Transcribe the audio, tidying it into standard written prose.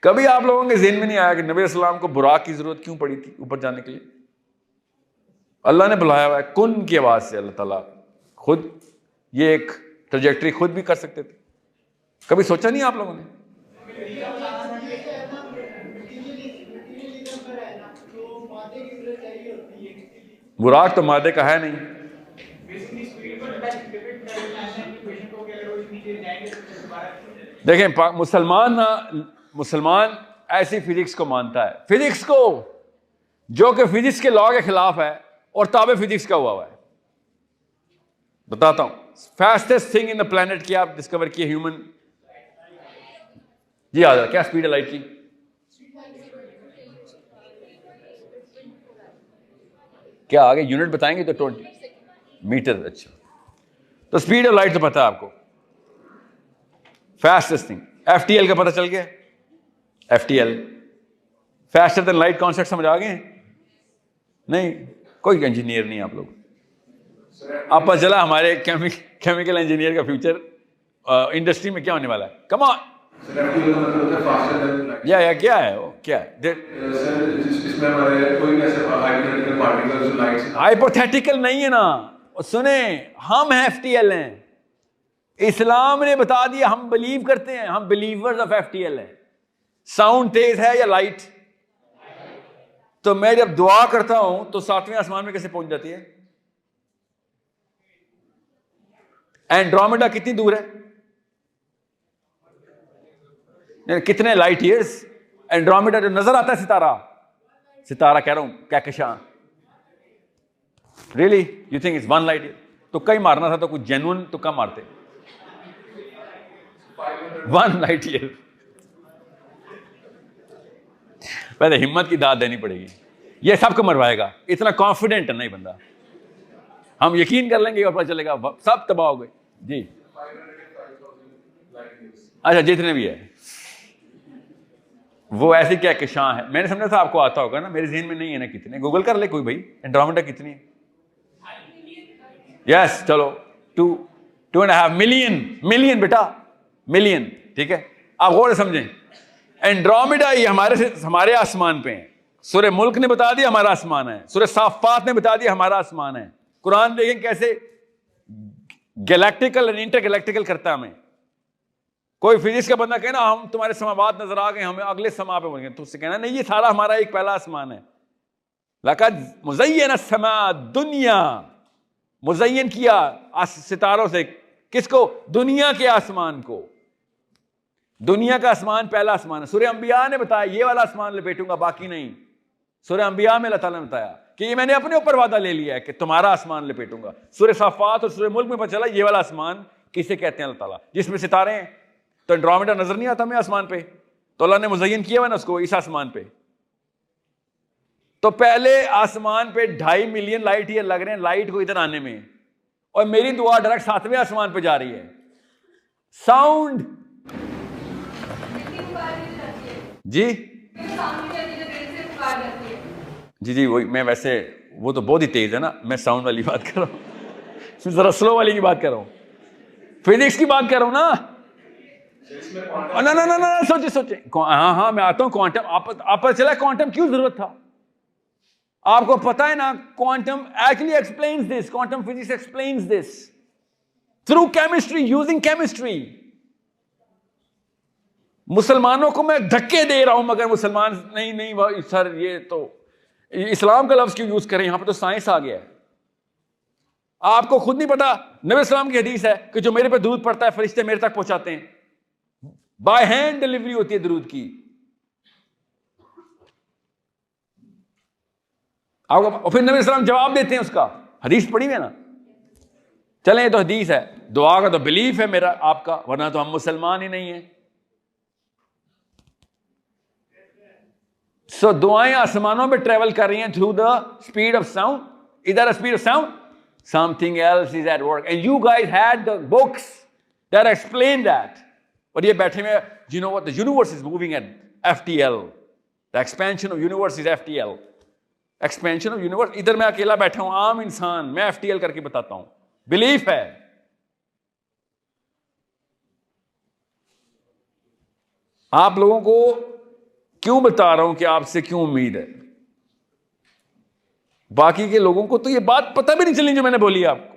कभी आप लोगों के ज़हन में नहीं आया कि नबी अस्सलाम को बुराक की जरूरत क्यों पड़ी थी ऊपर जाने के लिए? अल्लाह ने बुलाया हुआ है, कुन की आवाज से। अल्लाह ताला खुद ये एक ट्रजेक्टरी खुद भी कर सकते थे। कभी सोचा नहीं आप लोगों ने? बुराक तो मादे का है नहीं। देखें, मुसलमान ऐसी फिजिक्स को मानता है, फिजिक्स को जो कि फिजिक्स के लॉ के खिलाफ है और ताबे फिजिक्स का हुआ है। बताता हूं, fastest thing in the planet क्या आप डिस्कवर किए? ह्यूमन जी आ जाए, क्या स्पीड है लाइट की? क्या आगे यूनिट बताएंगे तो 20 मीटर। अच्छा, तो स्पीड ऑफ लाइट तो पता है आपको। फास्टेस्ट थिंग FTL का पता चल गया। FTL faster than light concept समझ आ गए? नहीं, कोई इंजीनियर नहीं आप लोग। आप पता चला हमारे केमिकल इंजीनियर का फ्यूचर इंडस्ट्री में क्या होने वाला है? Come on. या क्या है वो? क्या है? हाइपोथेटिकल नहीं है ना, सुने, हम FTL हैं। इस्लाम ने बता दिया, हम बिलीव करते हैं, हम बिलीवर्स ऑफ FTL हैं। साउंड तेज है या लाइट? तो मैं जब दुआ करता हूं तो 7वें आसमान में कैसे पहुंच जाती है? एंड्रोमेडा कितनी दूर है? कितने लाइट ईयर्स? एंड्रोमेडा जो नजर आता है सितारा कह रहा हूं, Kahkashan. Really you think it's 1 light year? तो कई मारना था तो कुछ जेन्युइन तो कम मारते। 1 लाइट ईयर। पहले हिम्मत की दाद देनी पड़ेगी। ये सबको मरवाएगा, इतना कॉन्फिडेंट नहीं बंदा। हम यकीन कर लेंगे और पता चलेगा सब तबाह हो गए जी। अच्छा, जितने भी है वो ऐसी क्या किशां है। मैंने समझा था आपको आता होगा ना, मेरे ज़हन में नहीं है ना। कितने गूगल कर ले कोई भाई, एंड्रोमेडा कितनी है? यस, चलो 2.5 मिलियन बेटा, मिलियन। ठीक है, आप गौर से समझें। एंड्रोमेडा ये हमारे आसमान पे है। सूरह मुल्क ने बता दिया हमारा आसमान है, सूरह साफात ने बता दिया हमारा आसमान है। कुरान देखें कैसे गैलेक्टिकल और इंटरगैलेक्टिकल करता है हमें। कोई फिजिक्स का बंदा कहना हम तुम्हारे समावात नजर आ गए, हमें अगले समा पे बढ़ेंगे, तो उससे कहना नहीं, ये सारा हमारा एक पहला आसमान है। लक़द मुज़य्यन समा दुनिया, मुज़य्यन किया सितारों से किसको? दुनिया के आसमान को। दुनिया का आसमान पहला आसमान है। सूरह अंबिया ने बताया ये वाला आसमान लपेटूंगा, बाकी नहीं। सूरह अंबिया में अल्लाह ताला ने बताया कि ये मैंने अपने ऊपर वादा ले लिया है कि तुम्हारा आसमान लपेटूंगा। सूरह साफात और सूरह मुल्क में पता चला ये वाला आसमान किसे कहते हैं? अल्लाह ताला, जिसमें सितारे हैं। तो एंड्रोमेडा नजर नहीं आता हमें आसमान पे, तो अल्लाह ने मुज़य्यन किया हुआ ना उसको इस आसमान पे। तो पहले आसमान पे 2.5 मिलियन लाइट ईयर लग रहे हैं लाइट को इधर आने में, और मेरी दुआ डायरेक्ट 7वें आसमान पे जा रही है। साउंड जी जी वही मैं वैसे वो तो बहुत ही तेज है ना, मैं साउंड वाली बात कर रहा हूँ, जरा स्लो वाली की बात कर रहा हूँ, फिजिक्स की बात कर रहा हूँ ना। ना सोचे हाँ मैं आता हूँ। क्वांटम आप चला क्वांटम क्यों जरूरत था? आपको पता है ना, quantum actually explains this, quantum physics explains this through chemistry, using chemistry. मुसलमानों को मैं धक्के दे रहा हूं, मगर मुसलमान नहीं सर ये तो इस्लाम का लफ्ज क्यों यूज करें, यहां पर तो साइंस आ गया है। आपको खुद नहीं पता, नबी इस्लाम की हदीस है कि जो मेरे पे दूध पड़ता है फरिश्ते मेरे तक पहुंचाते हैं। बाय हैंड डिलीवरी होती है दूध की। आपको फिर नबी इस्लाम जवाब देते हैं उसका, हदीस पढ़ी है ना। चलें, ये तो हदीस है, दुआ का तो बिलीफ है मेरा आपका, वरना तो हम मुसलमान ही नहीं है। सो दुआएं आसमानों में ट्रेवल कर रही हैं through the speed of sound. इधर speed of sound, something else is at work and you guys had the books that explain that. और ये बैठे में, you know what, the universe is moving at FTL, the expansion of universe is FTL, expansion of universe. इधर मैं अकेला बैठा हूं, आम इंसान, मैं FTL करके बताता हूं, बिलीफ है। आप लोगों को क्यों बता रहा हूं कि आपसे क्यों उम्मीद है? बाकी के लोगों को तो ये बात पता भी नहीं चलनी जो मैंने बोली आपको।